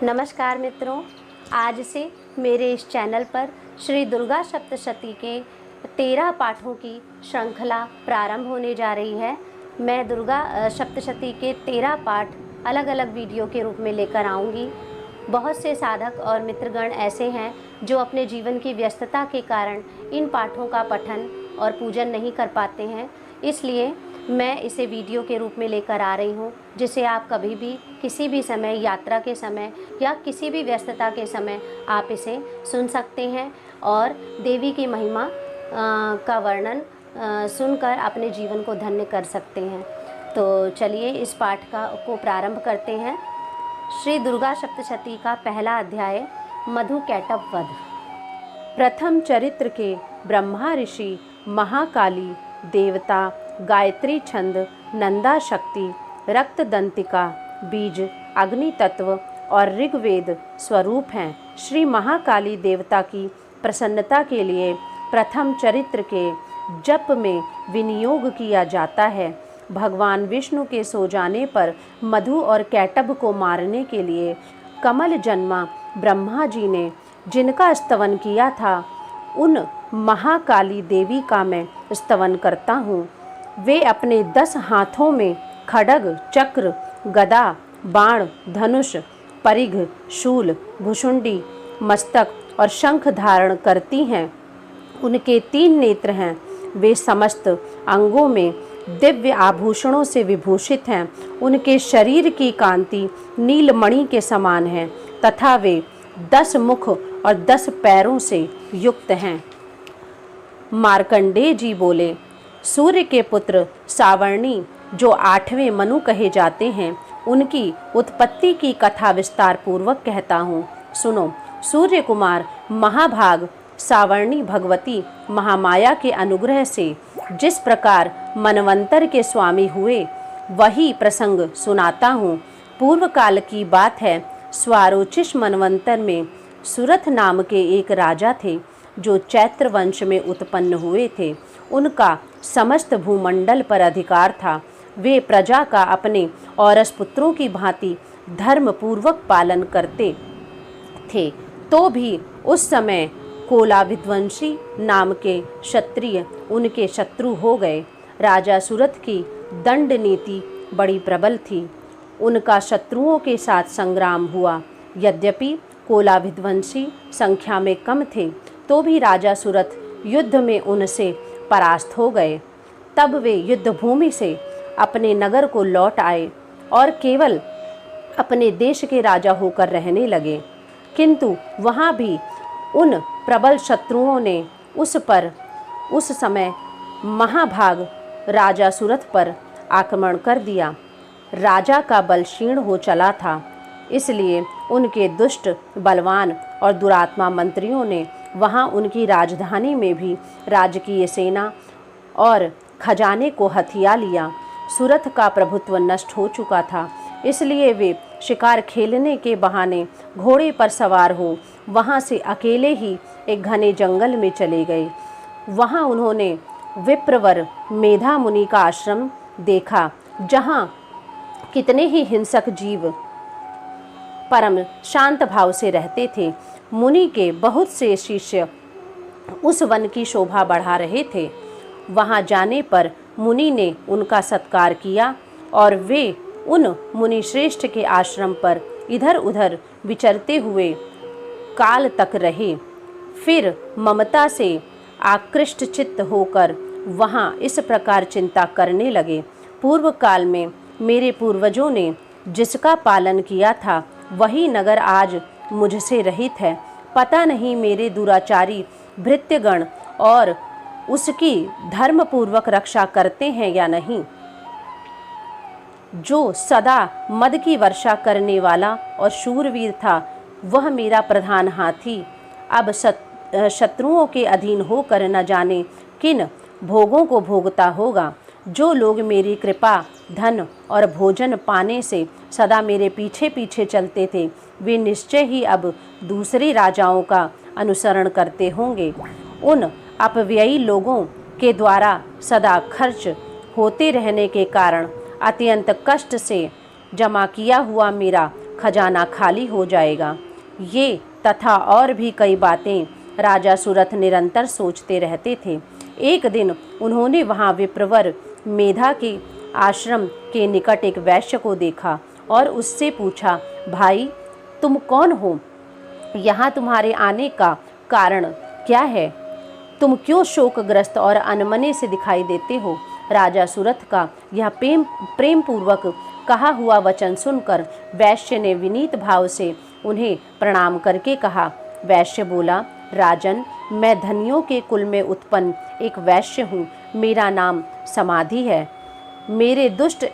नमस्कार मित्रों, आज से मेरे इस चैनल पर श्री दुर्गा सप्तशती के 13 पाठों की श्रृंखला प्रारंभ होने जा रही है। मैं दुर्गा सप्तशती के 13 पाठ अलग अलग वीडियो के रूप में लेकर आऊँगी। बहुत से साधक और मित्रगण ऐसे हैं जो अपने जीवन की व्यस्तता के कारण इन पाठों का पठन और पूजन नहीं कर पाते हैं, इसलिए मैं इसे वीडियो के रूप में लेकर आ रही हूँ, जिसे आप कभी भी किसी भी समय, यात्रा के समय या किसी भी व्यस्तता के समय आप इसे सुन सकते हैं और देवी की महिमा का वर्णन सुनकर अपने जीवन को धन्य कर सकते हैं। तो चलिए इस पाठ को प्रारंभ करते हैं। श्री दुर्गा सप्तशती का पहला अध्याय, मधु कैटभ वध। प्रथम चरित्र के ब्रह्मा ऋषि, महाकाली देवता, गायत्री छंद, नंदा शक्ति, रक्त दंतिका, बीज, अग्नि तत्व और ऋग्वेद स्वरूप हैं। श्री महाकाली देवता की प्रसन्नता के लिए प्रथम चरित्र के जप में विनियोग किया जाता है। भगवान विष्णु के सो जाने पर मधु और कैटभ को मारने के लिए कमल जन्मा ब्रह्मा जी ने जिनका स्तवन किया था, उन महाकाली देवी का मैं स्तवन करता हूँ। वे अपने 10 हाथों में खड्ग, चक्र, गदा, बाण, धनुष, परिघ, शूल, भुशुंडी, मस्तक और शंख धारण करती हैं। उनके 3 नेत्र हैं। वे समस्त अंगों में दिव्य आभूषणों से विभूषित हैं। उनके शरीर की कांति नीलमणि के समान है तथा वे 10 मुख और 10 पैरों से युक्त हैं। मार्कंडेय जी बोले, सूर्य के पुत्र सावर्णी, जो 8वें मनु कहे जाते हैं, उनकी उत्पत्ति की कथा विस्तार पूर्वक कहता हूँ, सुनो। सूर्य कुमार महाभाग सावर्णी भगवती महामाया के अनुग्रह से जिस प्रकार मनवंतर के स्वामी हुए, वही प्रसंग सुनाता हूँ। पूर्व काल की बात है। स्वारोचिष मनवंतर में सुरथ नाम के एक राजा थे, जो चैत्र वंश में उत्पन्न हुए थे। उनका समस्त भूमंडल पर अधिकार था। वे प्रजा का अपने औरस पुत्रों की भांति धर्म पूर्वक पालन करते थे। तो भी उस समय कोला विध्वंसी नाम के क्षत्रिय उनके शत्रु हो गए। राजा सुरथ की दंड नीति बड़ी प्रबल थी। उनका शत्रुओं के साथ संग्राम हुआ। यद्यपि कोला विध्वंसी संख्या में कम थे, तो भी राजा सुरथ युद्ध में उनसे परास्त हो गए। तब वे युद्ध भूमि से अपने नगर को लौट आए और केवल अपने देश के राजा होकर रहने लगे। किंतु वहाँ भी उन प्रबल शत्रुओं ने उस समय महाभाग राजा सुरथ पर आक्रमण कर दिया। राजा का बल क्षीण हो चला था, इसलिए उनके दुष्ट, बलवान और दुरात्मा मंत्रियों ने वहाँ उनकी राजधानी में भी राजकीय सेना और खजाने को हथिया लिया। सुरथ का प्रभुत्व नष्ट हो चुका था, इसलिए वे शिकार खेलने के बहाने घोड़े पर सवार हो वहाँ से अकेले ही एक घने जंगल में चले गए। वहाँ उन्होंने विप्रवर मेधा मुनि का आश्रम देखा, जहाँ कितने ही हिंसक जीव परम शांत भाव से रहते थे। मुनि के बहुत से शिष्य उस वन की शोभा बढ़ा रहे थे। वहां जाने पर मुनि ने उनका सत्कार किया और वे उन मुनि श्रेष्ठ के आश्रम पर इधर उधर विचरते हुए काल तक रहे। फिर ममता से आकृष्ट चित्त होकर वहां इस प्रकार चिंता करने लगे, पूर्व काल में मेरे पूर्वजों ने जिसका पालन किया था, वही नगर आज मुझसे रहित है। पता नहीं मेरे दुराचारी भृत्यगण और उसकी धर्मपूर्वक रक्षा करते हैं या नहीं। जो सदा मद की वर्षा करने वाला और शूरवीर था, वह मेरा प्रधान हाथी अब शत्रुओं के अधीन होकर न जाने किन भोगों को भोगता होगा। जो लोग मेरी कृपा, धन और भोजन पाने से सदा मेरे पीछे पीछे चलते थे, वे निश्चय ही अब दूसरे राजाओं का अनुसरण करते होंगे। उन अपव्ययी लोगों के द्वारा सदा खर्च होते रहने के कारण अत्यंत कष्ट से जमा किया हुआ मेरा खजाना खाली हो जाएगा। ये तथा और भी कई बातें राजा सुरथ निरंतर सोचते रहते थे। एक दिन उन्होंने वहाँ विप्रवर मेधा के आश्रम के निकट एक वैश्य को देखा और उससे पूछा, भाई तुम कौन हो? यहाँ तुम्हारे आने का कारण क्या है? तुम क्यों शोकग्रस्त और अनमने से दिखाई देते हो? राजा सुरथ का यह प्रेम पूर्वक कहा हुआ वचन सुनकर वैश्य ने विनीत भाव से उन्हें प्रणाम करके कहा। वैश्य बोला, राजन, मैं धनियों के कुल में उत्पन्न एक वैश्य हूँ। मेरा नाम समाधि है। मेरे दुष्ट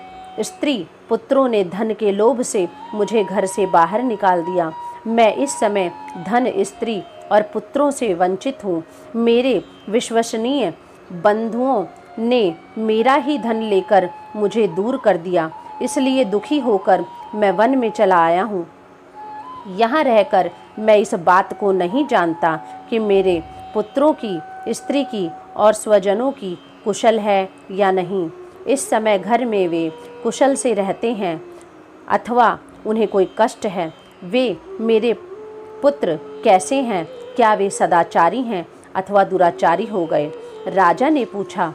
स्त्री पुत्रों ने धन के लोभ से मुझे घर से बाहर निकाल दिया। मैं इस समय धन, स्त्री और पुत्रों से वंचित हूँ। मेरे विश्वसनीय बंधुओं ने मेरा ही धन लेकर मुझे दूर कर दिया, इसलिए दुखी होकर मैं वन में चला आया हूँ। यहाँ रहकर मैं इस बात को नहीं जानता कि मेरे पुत्रों की, स्त्री की और स्वजनों की कुशल है या नहीं। इस समय घर में वे कुशल से रहते हैं अथवा उन्हें कोई कष्ट है। वे मेरे पुत्र कैसे हैं? क्या वे सदाचारी हैं अथवा दुराचारी हो गए? राजा ने पूछा,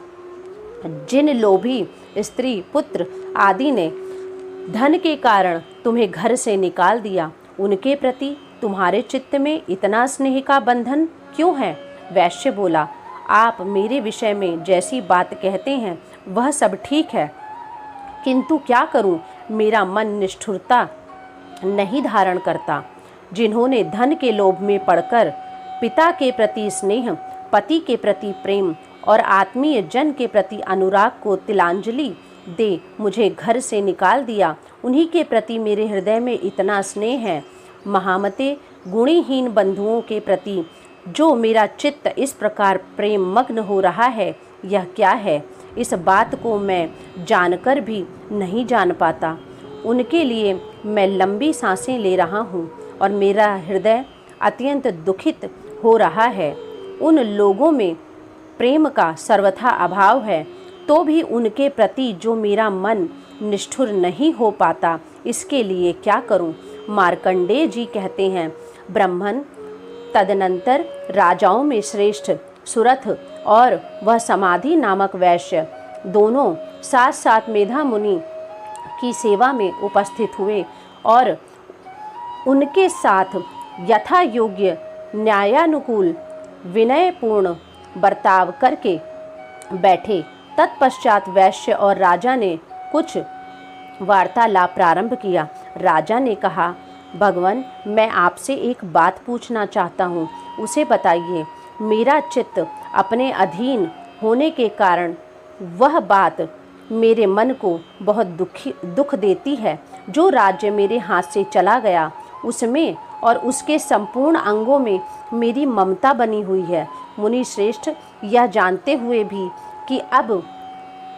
जिन लोभी स्त्री, पुत्र आदि ने धन के कारण तुम्हें घर से निकाल दिया, उनके प्रति तुम्हारे चित्त में इतना स्नेह का बंधन क्यों है? वैश्य बोला, आप मेरे विषय में जैसी बात कहते हैं वह सब ठीक है, किंतु क्या करूं, मेरा मन निष्ठुरता नहीं धारण करता। जिन्होंने धन के लोभ में पड़कर पिता के प्रति स्नेह, पति के प्रति प्रेम और आत्मीय जन के प्रति अनुराग को तिलांजलि दे मुझे घर से निकाल दिया, उन्हीं के प्रति मेरे हृदय में इतना स्नेह है। महामते, गुणहीन बंधुओं के प्रति जो मेरा चित्त इस प्रकार प्रेम मग्न हो रहा है, यह क्या है? इस बात को मैं जानकर भी नहीं जान पाता। उनके लिए मैं लंबी सांसें ले रहा हूँ और मेरा हृदय अत्यंत दुखित हो रहा है। उन लोगों में प्रेम का सर्वथा अभाव है, तो भी उनके प्रति जो मेरा मन निष्ठुर नहीं हो पाता, इसके लिए क्या करूं? मार्कंडेय जी कहते हैं, ब्राह्मण तदनंतर राजाओं में श्रेष्ठ सुरथ और वह समाधि नामक वैश्य दोनों साथ साथ मेधा मुनि की सेवा में उपस्थित हुए और उनके साथ यथा योग्य न्यायानुकूल विनयपूर्ण बर्ताव करके बैठे। तत्पश्चात वैश्य और राजा ने कुछ वार्तालाप प्रारंभ किया। राजा ने कहा, भगवान, मैं आपसे एक बात पूछना चाहता हूँ, उसे बताइए। मेरा चित्त अपने अधीन होने के कारण वह बात मेरे मन को बहुत दुख देती है। जो राज्य मेरे हाथ से चला गया, उसमें और उसके संपूर्ण अंगों में मेरी ममता बनी हुई है। मुनि श्रेष्ठ, यह जानते हुए भी कि अब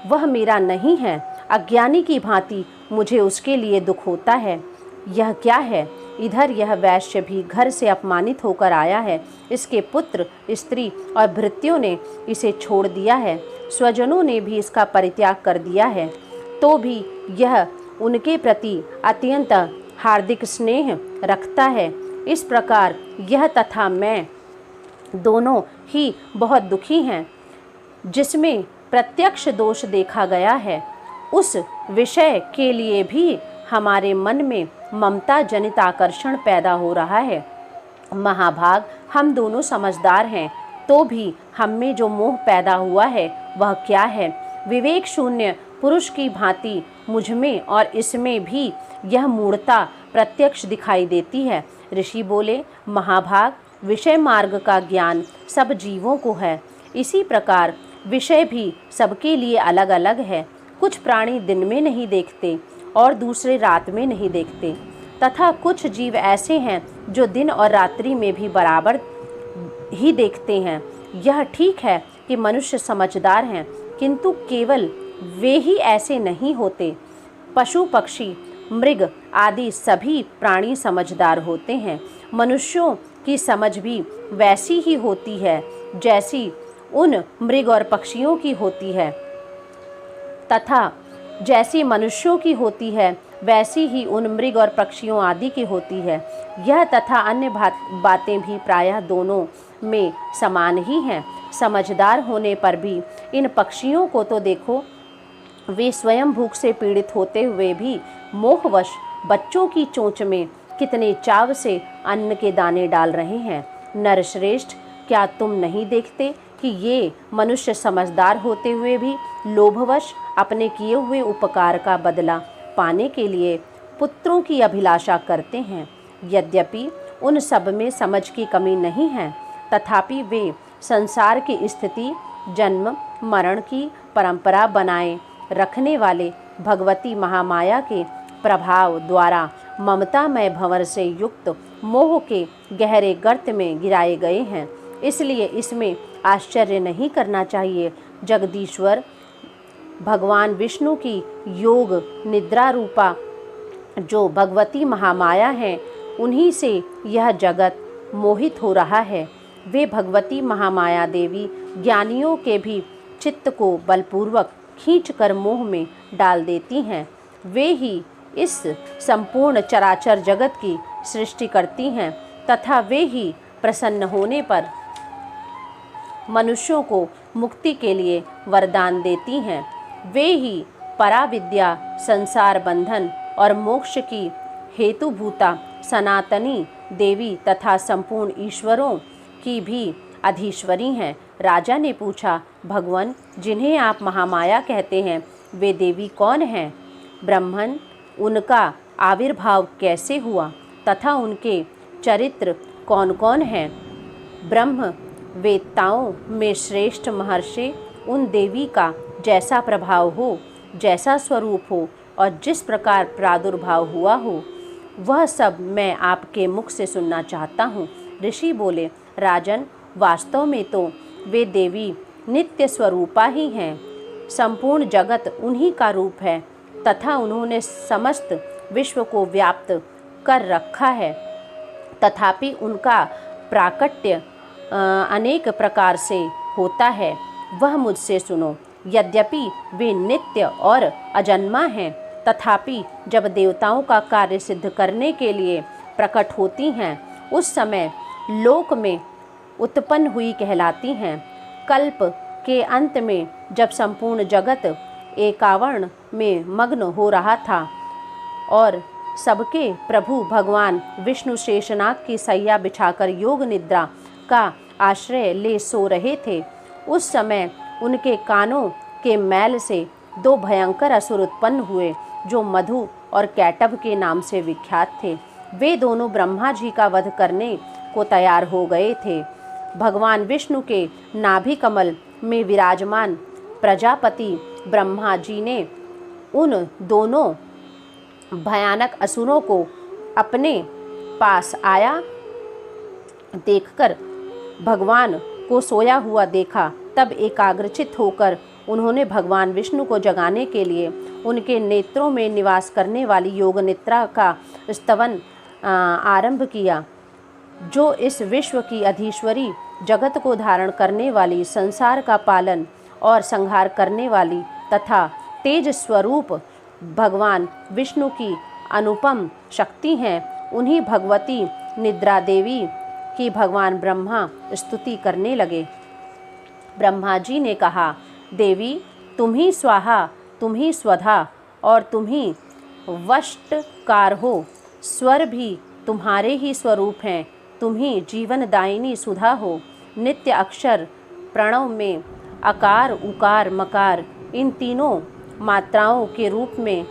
वह मेरा नहीं है, अज्ञानी की भांति मुझे उसके लिए दुख होता है। यह क्या है? इधर यह वैश्य भी घर से अपमानित होकर आया है। इसके पुत्र, स्त्री और भृत्यों ने इसे छोड़ दिया है। स्वजनों ने भी इसका परित्याग कर दिया है, तो भी यह उनके प्रति अत्यंत हार्दिक स्नेह रखता है। इस प्रकार यह तथा मैं दोनों ही बहुत दुखी हैं। जिसमें प्रत्यक्ष दोष देखा गया है, उस विषय के लिए भी हमारे मन में ममता जनित आकर्षण पैदा हो रहा है। महाभाग, हम दोनों समझदार हैं, तो भी हम में जो मोह पैदा हुआ है वह क्या है? विवेक शून्य पुरुष की भांति मुझ में और इसमें भी यह मूढ़ता प्रत्यक्ष दिखाई देती है। ऋषि बोले, महाभाग, विषय मार्ग का ज्ञान सब जीवों को है। इसी प्रकार विषय भी सबके लिए अलग अलग है। कुछ प्राणी दिन में नहीं देखते और दूसरे रात में नहीं देखते, तथा कुछ जीव ऐसे हैं जो दिन और रात्रि में भी बराबर ही देखते हैं। यह ठीक है कि मनुष्य समझदार हैं, किंतु केवल वे ही ऐसे नहीं होते। पशु, पक्षी, मृग आदि सभी प्राणी समझदार होते हैं। मनुष्यों की समझ भी वैसी ही होती है जैसी उन मृग और पक्षियों की होती है, तथा जैसी मनुष्यों की होती है वैसी ही उन मृग और पक्षियों आदि की होती है। यह तथा अन्य बातें भी प्रायः दोनों में समान ही हैं। समझदार होने पर भी इन पक्षियों को तो देखो, वे स्वयं भूख से पीड़ित होते हुए भी मोहवश बच्चों की चोंच में कितने चाव से अन्न के दाने डाल रहे हैं। नरश्रेष्ठ, क्या तुम नहीं देखते कि ये मनुष्य समझदार होते हुए भी लोभवश अपने किए हुए उपकार का बदला पाने के लिए पुत्रों की अभिलाषा करते हैं। यद्यपि उन सब में समझ की कमी नहीं है, तथापि वे संसार की स्थिति, जन्म मरण की परंपरा बनाए रखने वाले भगवती महामाया के प्रभाव द्वारा ममतामय भंवर से युक्त मोह के गहरे गर्त में गिराए गए हैं। इसलिए इसमें आश्चर्य नहीं करना चाहिए। जगदीश्वर भगवान विष्णु की योग निद्रा रूपा जो भगवती महामाया हैं, उन्हीं से यह जगत मोहित हो रहा है। वे भगवती महामाया देवी ज्ञानियों के भी चित्त को बलपूर्वक खींचकर मोह में डाल देती हैं। वे ही इस संपूर्ण चराचर जगत की सृष्टि करती हैं तथा वे ही प्रसन्न होने पर मनुष्यों को मुक्ति के लिए वरदान देती हैं। वे ही पराविद्या, संसार बंधन और मोक्ष की हेतुभूता सनातनी देवी तथा संपूर्ण ईश्वरों की भी अधीश्वरी हैं। राजा ने पूछा, भगवान, जिन्हें आप महामाया कहते हैं, वे देवी कौन हैं? ब्राह्मण, उनका आविर्भाव कैसे हुआ तथा उनके चरित्र कौन कौन हैं? ब्रह्म वेत्ताओं में श्रेष्ठ महर्षि उन देवी का जैसा प्रभाव हो, जैसा स्वरूप हो और जिस प्रकार प्रादुर्भाव हुआ हो, वह सब मैं आपके मुख से सुनना चाहता हूँ। ऋषि बोले, राजन, वास्तव में तो वे देवी नित्य स्वरूपा ही हैं। संपूर्ण जगत उन्हीं का रूप है तथा उन्होंने समस्त विश्व को व्याप्त कर रखा है। तथापि उनका प्राकट्य अनेक प्रकार से होता है, वह मुझसे सुनो। यद्यपि वे नित्य और अजन्मा हैं, तथापि जब देवताओं का कार्य सिद्ध करने के लिए प्रकट होती हैं, उस समय लोक में उत्पन्न हुई कहलाती हैं। कल्प के अंत में जब संपूर्ण जगत एकावर्ण में मग्न हो रहा था और सबके प्रभु भगवान विष्णु शेषनाग की सैया बिछाकर योग निद्रा का आश्रय ले सो रहे थे, उस समय उनके कानों के मैल से दो भयंकर असुर उत्पन्न हुए जो मधु और कैटभ के नाम से विख्यात थे। वे दोनों ब्रह्मा जी का वध करने को तैयार हो गए थे। भगवान विष्णु के नाभि कमल में विराजमान प्रजापति ब्रह्मा जी ने उन दोनों भयानक असुरों को अपने पास आया देखकर भगवान को सोया हुआ देखा। तब एकाग्रचित होकर उन्होंने भगवान विष्णु को जगाने के लिए उनके नेत्रों में निवास करने वाली योग निद्रा का स्तवन आरंभ किया, जो इस विश्व की अधीश्वरी, जगत को धारण करने वाली, संसार का पालन और संहार करने वाली तथा तेज स्वरूप भगवान विष्णु की अनुपम शक्ति हैं। उन्हीं भगवती निद्रा देवी की भगवान ब्रह्मा स्तुति करने लगे। ब्रह्मा जी ने कहा, देवी, तुम ही स्वाहा, तुम ही स्वधा और तुम ही वष्टकार हो। स्वर भी तुम्हारे ही स्वरूप हैं। तुम ही जीवनदायिनी सुधा हो। नित्य अक्षर प्रणव में अकार, उकार, मकार, इन तीनों मात्राओं के रूप में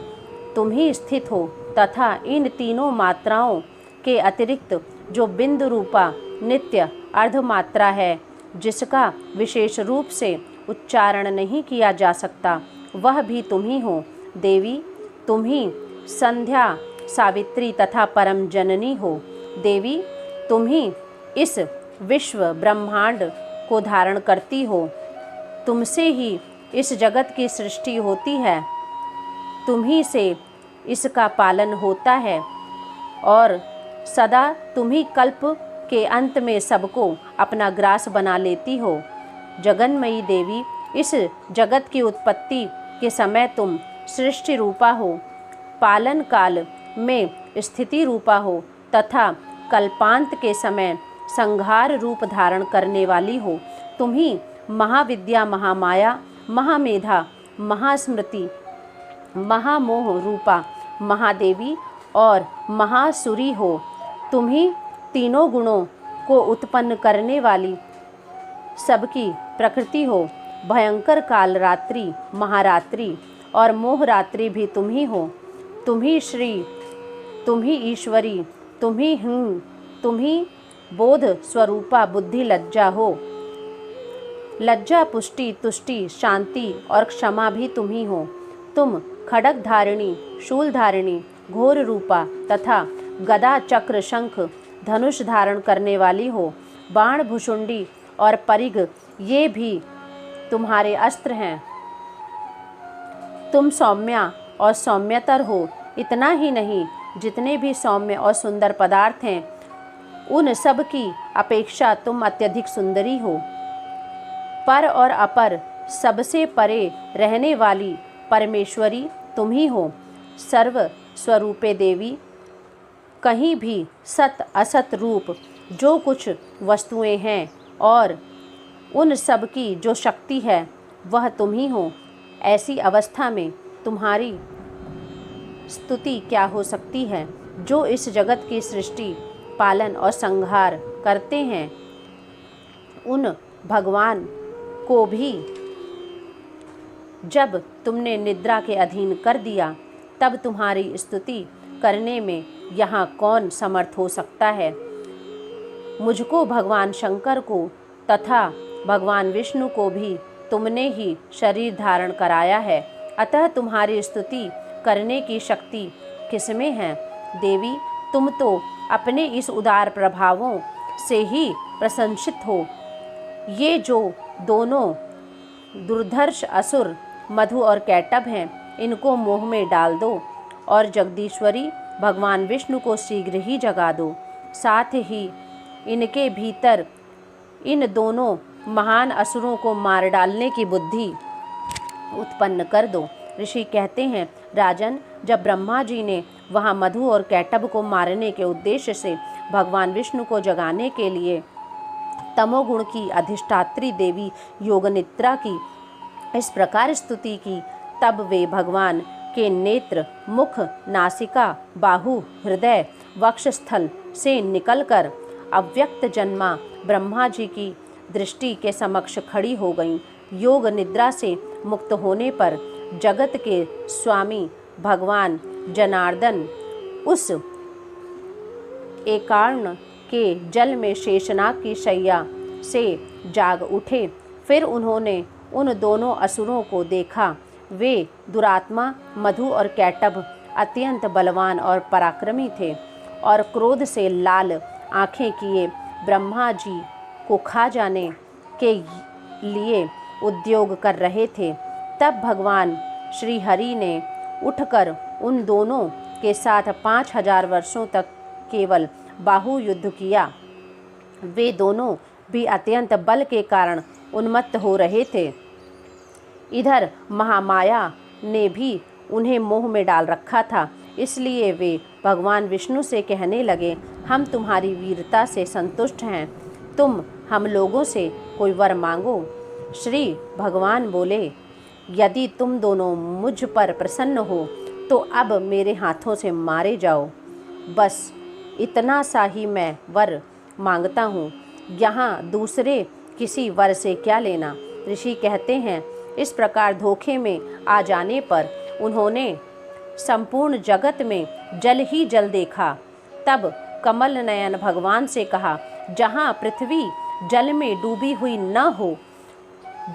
तुम ही स्थित हो तथा इन तीनों मात्राओं के अतिरिक्त जो बिंदु रूपा नित्य अर्धमात्रा है, जिसका विशेष रूप से उच्चारण नहीं किया जा सकता, वह भी तुम ही हो। देवी, तुम ही संध्या, सावित्री तथा परम जननी हो। देवी, तुम ही इस विश्व ब्रह्मांड को धारण करती हो। तुमसे ही इस जगत की सृष्टि होती है, तुम ही से इसका पालन होता है और सदा तुम ही कल्प के अंत में सबको अपना ग्रास बना लेती हो। जगन्मयी देवी, इस जगत की उत्पत्ति के समय तुम सृष्टि रूपा हो। पालन काल में स्थिति रूपा हो तथा कल्पांत के समय संहार रूप धारण करने वाली हो। तुम ही महाविद्या, महामाया, महामेधा, महास्मृति, महामोह रूपा महादेवी और महासुरी हो। तुम ही तीनों गुणों को उत्पन्न करने वाली सबकी प्रकृति हो। भयंकर काल रात्रि, महारात्रि और मोहरात्रि भी तुम ही हो। तुम ही श्री, तुम ही ईश्वरी, तुम ही तुम ही बोध स्वरूपा बुद्धि लज्जा हो। लज्जा, पुष्टि, तुष्टि, शांति और क्षमा भी तुम ही हो। तुम खड्ग धारिणी, शूल धारिणी, घोर रूपा तथा गदा, चक्र, शंख, धनुष धारण करने वाली हो। बाण, भुषुंडी और परिघ ये भी तुम्हारे अस्त्र हैं। तुम सौम्या और सौम्यतर हो। इतना ही नहीं, जितने भी सौम्य और सुंदर पदार्थ हैं उन सब की अपेक्षा तुम अत्यधिक सुंदरी हो। पर और अपर सबसे परे रहने वाली परमेश्वरी तुम ही हो। सर्व स्वरूपे देवी, कहीं भी सत असत रूप जो कुछ वस्तुएं हैं और उन सब की जो शक्ति है वह तुम ही हो। ऐसी अवस्था में तुम्हारी स्तुति क्या हो सकती है। जो इस जगत की सृष्टि, पालन और संहार करते हैं उन भगवान को भी जब तुमने निद्रा के अधीन कर दिया तब तुम्हारी स्तुति करने में यहाँ कौन समर्थ हो सकता है। मुझको, भगवान शंकर को तथा भगवान विष्णु को भी तुमने ही शरीर धारण कराया है, अतः तुम्हारी स्तुति करने की शक्ति किसमें है। देवी, तुम तो अपने इस उदार प्रभावों से ही प्रशंसित हो। ये जो दोनों दुर्धर्ष असुर मधु और कैटभ हैं, इनको मोह में डाल दो और जगदीश्वरी भगवान विष्णु को शीघ्र ही जगा दो। साथ ही इनके भीतर इन दोनों महान असुरों को मार डालने की बुद्धि उत्पन्न कर दो। ऋषि कहते हैं, राजन, जब ब्रह्मा जी ने वहाँ मधु और कैटभ को मारने के उद्देश्य से भगवान विष्णु को जगाने के लिए तमोगुण की अधिष्ठात्री देवी योगनिद्रा की इस प्रकार स्तुति की, तब वे भगवान के नेत्र, मुख, नासिका, बाहु, हृदय, वक्षस्थल से निकलकर अव्यक्त जन्मा ब्रह्मा जी की दृष्टि के समक्ष खड़ी हो गईं। योग निद्रा से मुक्त होने पर जगत के स्वामी भगवान जनार्दन उस एकार्ण के जल में शेषनाग की शैया से जाग उठे। फिर उन्होंने उन दोनों असुरों को देखा। वे दुरात्मा मधु और कैटभ अत्यंत बलवान और पराक्रमी थे और क्रोध से लाल आंखें किए ब्रह्मा जी को खा जाने के लिए उद्योग कर रहे थे। तब भगवान श्री हरि ने उठकर उन दोनों के साथ 5000 वर्षों तक केवल बाहु युद्ध किया। वे दोनों भी अत्यंत बल के कारण उन्मत्त हो रहे थे। इधर महामाया ने भी उन्हें मोह में डाल रखा था, इसलिए वे भगवान विष्णु से कहने लगे, हम तुम्हारी वीरता से संतुष्ट हैं, तुम हम लोगों से कोई वर मांगो। श्री भगवान बोले, यदि तुम दोनों मुझ पर प्रसन्न हो तो अब मेरे हाथों से मारे जाओ। बस इतना सा ही मैं वर मांगता हूँ, यहाँ दूसरे किसी वर से क्या लेना। ऋषि कहते हैं, इस प्रकार धोखे में आ जाने पर उन्होंने संपूर्ण जगत में जल ही जल देखा। तब कमल नयन भगवान से कहा, जहाँ पृथ्वी जल में डूबी हुई न हो,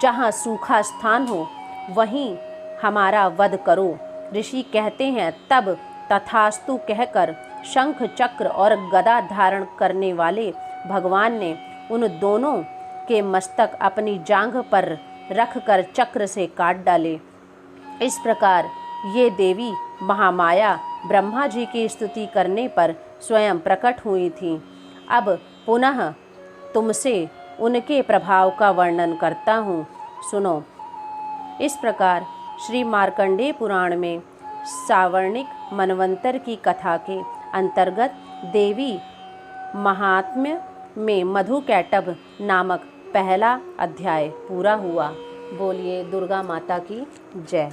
जहाँ सूखा स्थान हो, वहीं हमारा वध करो। ऋषि कहते हैं, तब तथास्तु कहकर शंख, चक्र और गदा धारण करने वाले भगवान ने उन दोनों के मस्तक अपनी जांघ पर रखकर चक्र से काट डाले। इस प्रकार ये देवी महामाया ब्रह्मा जी की स्तुति करने पर स्वयं प्रकट हुई थीं। अब पुनः तुमसे उनके प्रभाव का वर्णन करता हूँ, सुनो। इस प्रकार श्री मार्कंडेय पुराण में सावर्णिक मनवंतर की कथा के अंतर्गत देवी महात्म्य में मधुकैटभ नामक पहला अध्याय पूरा हुआ। बोलिए दुर्गा माता की जय।